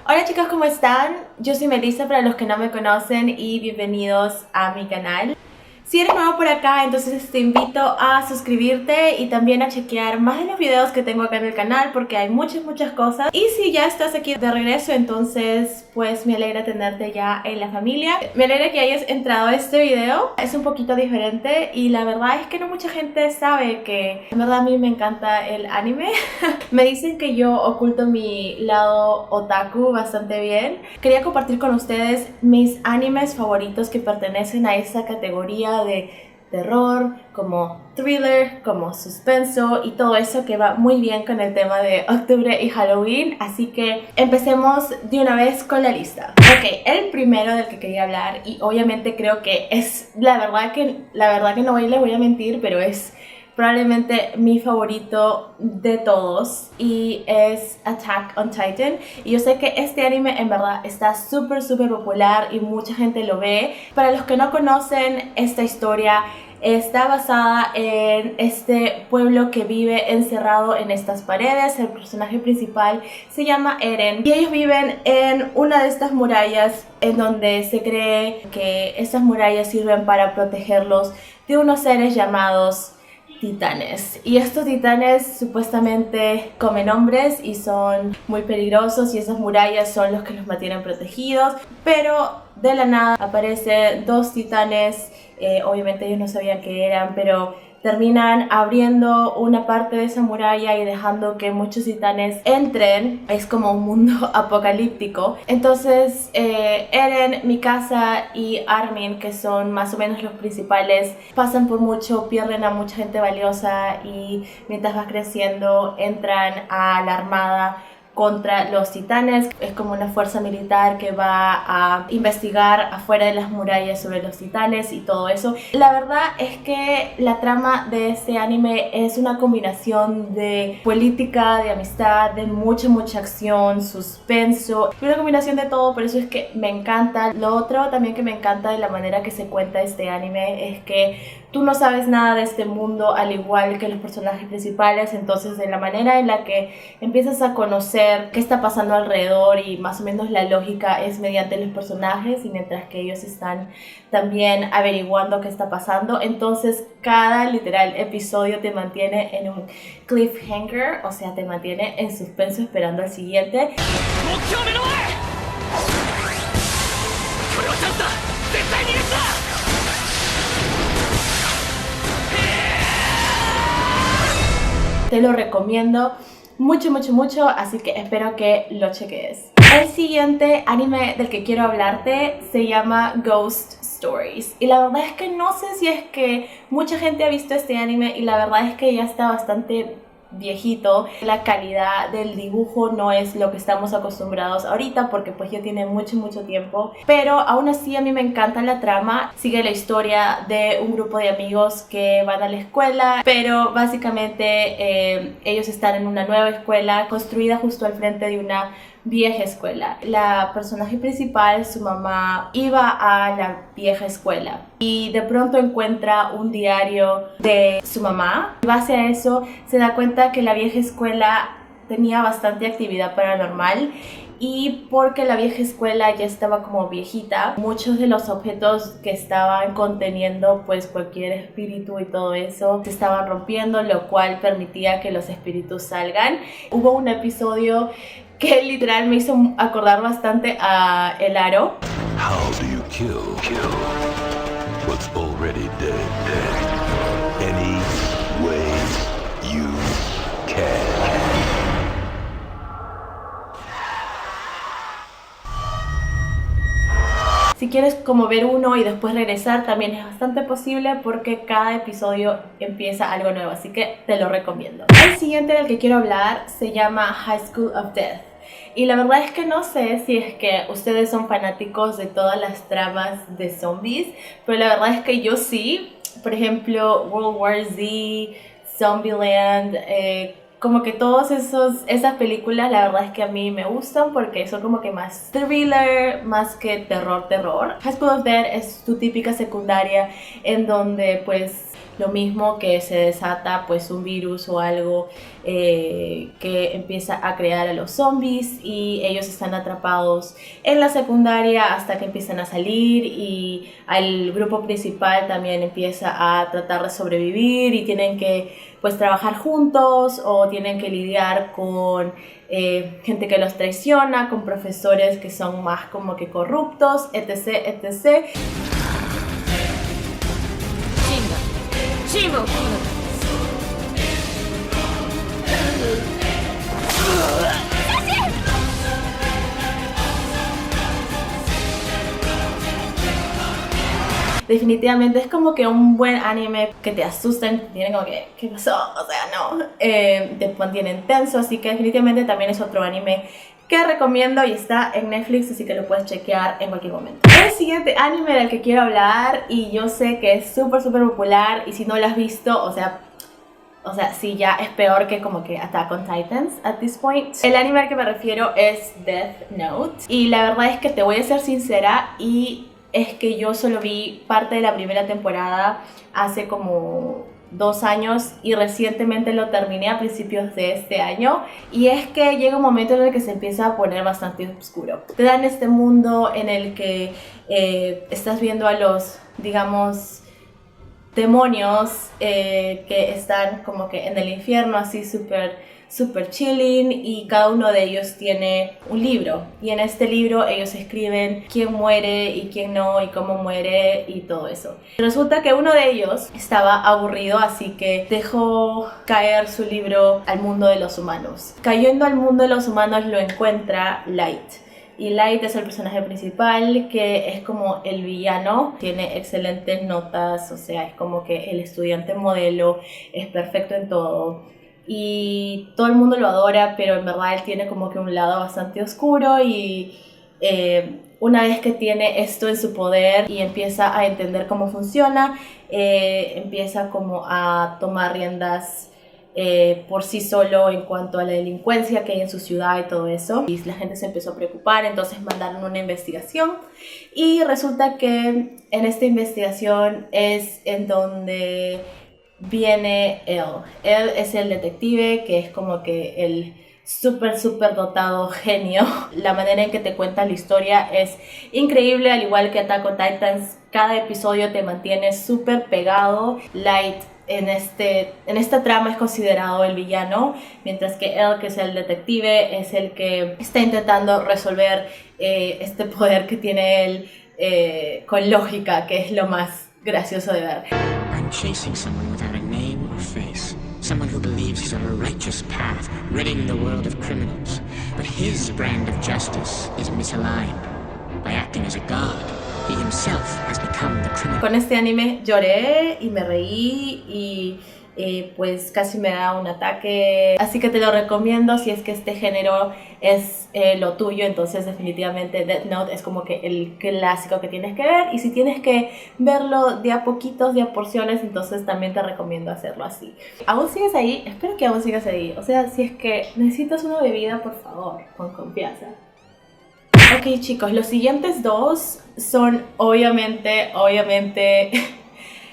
Hola chicos, ¿cómo están? Yo soy Melissa para los que no me conocen y bienvenidos a mi canal. Si eres nuevo por acá, entonces te invito a suscribirte y también a chequear más de los videos que tengo acá en el canal porque hay muchas cosas. Y si ya estás aquí de regreso, entonces pues me alegra tenerte ya en la familia. Me alegra que hayas entrado a este video. Es un poquito diferente y la verdad es que no mucha gente sabe que en verdad a mí me encanta el anime. Me dicen que yo oculto mi lado otaku bastante bien. Quería compartir con ustedes mis animes favoritos que pertenecen a esa categoría de terror, como thriller, como suspenso y todo eso que va muy bien con el tema de octubre y Halloween. Así que empecemos de una vez con la lista. Ok, el primero del que quería hablar, y obviamente creo que es la verdad que no les voy a mentir, pero es probablemente mi favorito de todos y es Attack on Titan. Y yo sé que este anime en verdad está súper popular y mucha gente lo ve. Para los que no conocen esta historia, está basada en este pueblo que vive encerrado en estas paredes. El personaje principal se llama Eren y ellos viven en una de estas murallas en donde se cree que estas murallas sirven para protegerlos de unos seres llamados titanes. Y estos titanes supuestamente comen hombres y son muy peligrosos y esas murallas son los que los mantienen protegidos, pero de la nada aparecen dos titanes. Obviamente ellos no sabían qué eran, pero terminan abriendo una parte de esa muralla y dejando que muchos titanes entren. Es como un mundo apocalíptico. Entonces Eren, Mikasa y Armin, que son más o menos los principales, pasan por mucho, pierden a mucha gente valiosa y mientras vas creciendo entran a la armada contra los titanes. Es como una fuerza militar que va a investigar afuera de las murallas sobre los titanes y todo eso. La verdad es que la trama de este anime es una combinación de política, de amistad, de mucha acción, suspenso, una combinación de todo, por eso es que me encanta. Lo otro también que me encanta de la manera que se cuenta este anime es que tú no sabes nada de este mundo al igual que los personajes principales, entonces de la manera en la que empiezas a conocer qué está pasando alrededor y más o menos la lógica es mediante los personajes y mientras que ellos están también averiguando qué está pasando. Entonces cada literal episodio te mantiene en un cliffhanger, o sea, te mantiene en suspenso esperando al siguiente. Te lo recomiendo mucho, así que espero que lo cheques. El siguiente anime del que quiero hablarte se llama Ghost Stories y la verdad es que no sé si es que mucha gente ha visto este anime y la verdad es que ya está bastante viejito. La calidad del dibujo no es lo que estamos acostumbrados ahorita porque pues ya tiene mucho tiempo, pero aún así a mí me encanta la trama. Sigue la historia de un grupo de amigos que van a la escuela, pero básicamente ellos están en una nueva escuela construida justo al frente de una vieja escuela. La personaje principal, su mamá, iba a la vieja escuela y de pronto encuentra un diario de su mamá. En base a eso se da cuenta que la vieja escuela tenía bastante actividad paranormal y porque la vieja escuela ya estaba como viejita, muchos de los objetos que estaban conteniendo pues cualquier espíritu y todo eso se estaban rompiendo, lo cual permitía que los espíritus salgan. Hubo un episodio que literal me hizo acordar bastante a El Aro. How do you kill what's already dead? Any way you can. Si quieres como ver uno y después regresar, también es bastante posible porque cada episodio empieza algo nuevo, así que te lo recomiendo. El siguiente del que quiero hablar se llama High School of Death. Y la verdad es que no sé si es que ustedes son fanáticos de todas las tramas de zombies, pero la verdad es que yo sí. Por ejemplo, World War Z, Zombieland, como que todas esas películas la verdad es que a mí me gustan porque son como que más thriller, más que terror. High School of Death es tu típica secundaria en donde pues lo mismo, que se desata pues un virus o algo que empieza a crear a los zombies y ellos están atrapados en la secundaria hasta que empiezan a salir, y el grupo principal también empieza a tratar de sobrevivir y tienen que pues trabajar juntos o tienen que lidiar con gente que los traiciona, con profesores que son más como que corruptos, etc, etc. Definitivamente es como que un buen anime que te asustan, tienen como que, ¿qué pasó? O sea, no, te mantienen tenso, así que definitivamente también es otro anime que recomiendo y está en Netflix, así que lo puedes chequear en cualquier momento. El siguiente anime del que quiero hablar, y yo sé que es súper popular, y si no lo has visto, o sea, sí, ya es peor que como que Attack on Titans at this point. El anime al que me refiero es Death Note, y la verdad es que te voy a ser sincera, y es que yo solo vi parte de la primera temporada hace como 2 años y recientemente lo terminé a principios de este año, y es que llega un momento en el que se empieza a poner bastante oscuro. Te dan este mundo en el que estás viendo a los, digamos, demonios que están como que en el infierno, así súper chilling, y cada uno de ellos tiene un libro, y en este libro ellos escriben quién muere y quién no y cómo muere y todo eso. Resulta que uno de ellos estaba aburrido, así que dejó caer su libro al mundo de los humanos. Cayendo al mundo de los humanos lo encuentra Light. Y Light es el personaje principal, que es como el villano, tiene excelentes notas, o sea, es como que el estudiante modelo, es perfecto en todo y todo el mundo lo adora, pero en verdad él tiene como que un lado bastante oscuro, y una vez que tiene esto en su poder y empieza a entender cómo funciona, empieza como a tomar riendas por sí solo en cuanto a la delincuencia que hay en su ciudad y todo eso, y la gente se empezó a preocupar, entonces mandaron una investigación, y resulta que en esta investigación es en donde viene él. Él es el detective, que es como que el súper dotado genio. La manera en que te cuenta la historia es increíble, al igual que Attack on Titans. Cada episodio te mantiene súper pegado. Light en esta trama es considerado el villano, mientras que él, que es el detective, es el que está intentando resolver este poder que tiene él con lógica, que es lo más gracioso de ver. I'm chasing someone without a name or face. Someone who believes he's on a righteous path, ridding the world of criminals. But his brand of justice is misaligned. By acting as a god, he himself has become the criminal. Con este anime lloré y me reí y pues casi me da un ataque, así que te lo recomiendo si es que este género es lo tuyo. Entonces definitivamente Death Note es como que el clásico que tienes que ver, y si tienes que verlo de a poquitos, de a porciones, entonces también te recomiendo hacerlo así. ¿Aún sigues ahí? Espero que aún sigas ahí. O sea, si es que necesitas una bebida, por favor, con confianza. Ok, chicos, los siguientes dos son obviamente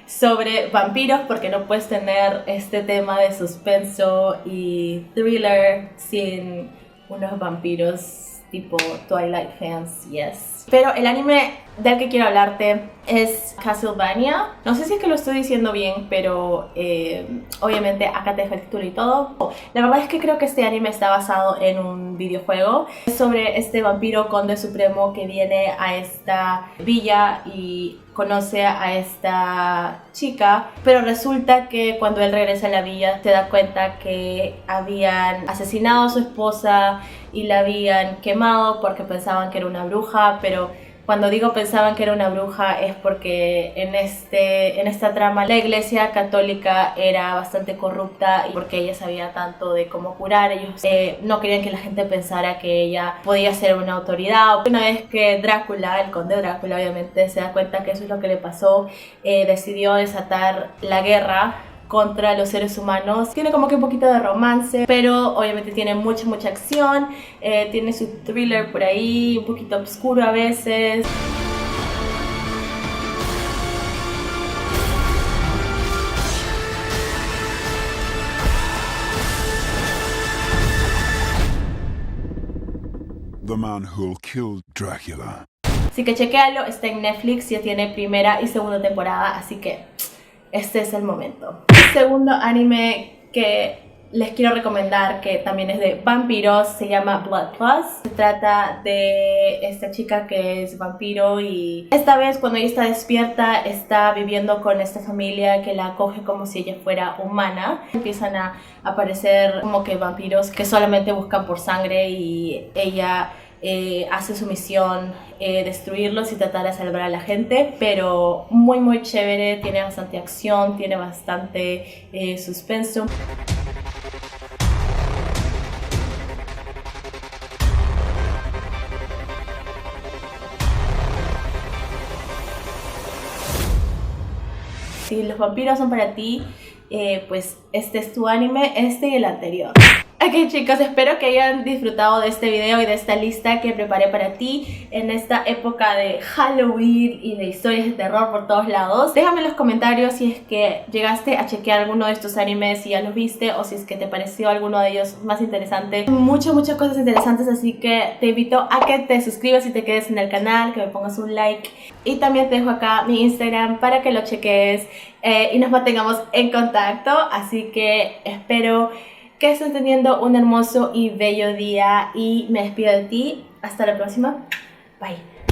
sobre vampiros, porque no puedes tener este tema de suspenso y thriller sin unos vampiros tipo Twilight fans, yes. Pero el anime del que quiero hablarte es Castlevania. No sé si es que lo estoy diciendo bien, pero obviamente acá te dejo el título y todo. La verdad es que creo que este anime está basado en un videojuego. Es sobre este vampiro conde supremo que viene a esta villa y conoce a esta chica, pero resulta que cuando él regresa a la villa se da cuenta que habían asesinado a su esposa y la habían quemado porque pensaban que era una bruja. Pero cuando digo pensaban que era una bruja es porque en esta trama la iglesia católica era bastante corrupta, y porque ella sabía tanto de cómo curar, ellos no querían que la gente pensara que ella podía ser una autoridad. Una vez que Drácula, el conde Drácula, obviamente se da cuenta que eso es lo que le pasó, decidió desatar la guerra contra los seres humanos. Tiene como que un poquito de romance, pero obviamente tiene mucha acción, tiene su thriller por ahí, un poquito oscuro a veces. man who'll kill Dracula. Así que chequéalo, está en Netflix, ya tiene primera y segunda temporada, así que este es el momento. El segundo anime que les quiero recomendar, que también es de vampiros, se llama Blood Plus. Se trata de esta chica que es vampiro y esta vez cuando ella está despierta está viviendo con esta familia que la acoge como si ella fuera humana. Empiezan a aparecer como que vampiros que solamente buscan por sangre y ella hace su misión destruirlos y tratar de salvar a la gente, pero muy chévere, tiene bastante acción, tiene bastante suspenso. Si los vampiros son para ti, pues este es tu anime, este y el anterior. Ok chicos, espero que hayan disfrutado de este video y de esta lista que preparé para ti en esta época de Halloween y de historias de terror por todos lados. Déjame en los comentarios si es que llegaste a chequear alguno de estos animes, si ya los viste o si es que te pareció alguno de ellos más interesante. Muchas cosas interesantes, así que te invito a que te suscribas y te quedes en el canal, que me pongas un like. Y también te dejo acá mi Instagram para que lo cheques y nos mantengamos en contacto. Así que espero que estés teniendo un hermoso y bello día y me despido de ti. Hasta la próxima. Bye.